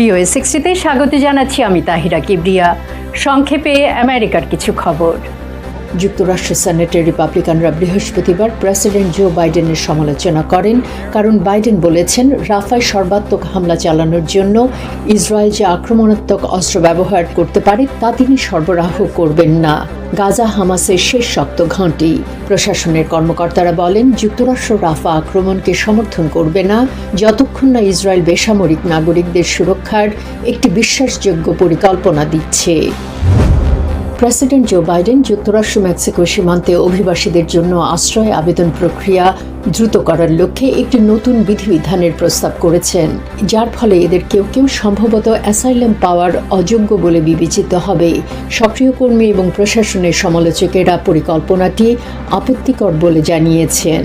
VOA 60-তে স্বাগত জানাচ্ছি আমি তাহিরা কিবরিয়া। সংক্ষেপে আমেরিকার কিছু খবর। যুক্তরাষ্ট্র সেনেটের রিপাবলিকানরা বৃহস্পতিবার প্রেসিডেন্ট জো বাইডেনের সমালোচনা করেন, কারণ বাইডেন বলেছেন রাফায় সর্বাত্মক হামলা চালানোর জন্য ইসরায়েল যে আক্রমণাত্মক অস্ত্র ব্যবহার করতে পারে তা তিনি সরবরাহ করবেন না। গাজা হামাসের শেষ শক্ত ঘাঁটি। প্রশাসনের কর্মকর্তারা বলেন যুক্তরাষ্ট্র রাফা আক্রমণকে সমর্থন করবে না যতক্ষণ না ইসরায়েল বেসামরিক নাগরিকদের সুরক্ষার একটি বিশ্বাসযোগ্য পরিকল্পনা দিচ্ছে। প্রেসিডেন্ট জো বাইডেন যুক্তরাষ্ট্র মেক্সিকো সীমান্তে অভিবাসীদের জন্য আশ্রয় আবেদন প্রক্রিয়া দ্রুত করার লক্ষ্যে একটি নতুন বিধিবিধানের প্রস্তাব করেছেন, যার ফলে এদের কেউ কেউ সম্ভবত অ্যাসাইলাম পাওয়ার অযোগ্য বলে বিবেচিত হবে। সক্রিয় কর্মী এবং প্রশাসনের সমালোচকেরা পরিকল্পনাটি আপত্তিকর বলে জানিয়েছেন।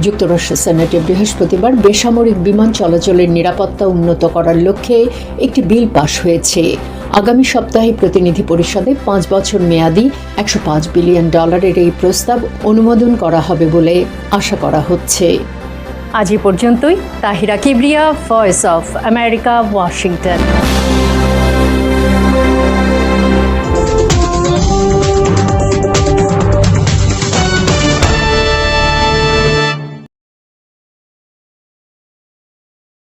যুক্তরাষ্ট্র সেনেটে বৃহস্পতিবার বেসামরিক বিমান চলাচলের নিরাপত্তা উন্নত করার লক্ষ্যে একটি বিল পাশ হয়েছে। আগামী সপ্তাহে প্রতিনিধি পরিষদে 5 বছর মেয়াদী $105 বিলিয়ন এই প্রস্তাব অনুমোদন করা হবে বলে আশা করা হচ্ছে। আজ পর্যন্তই। Tahira Kibria, voice of America, Washington.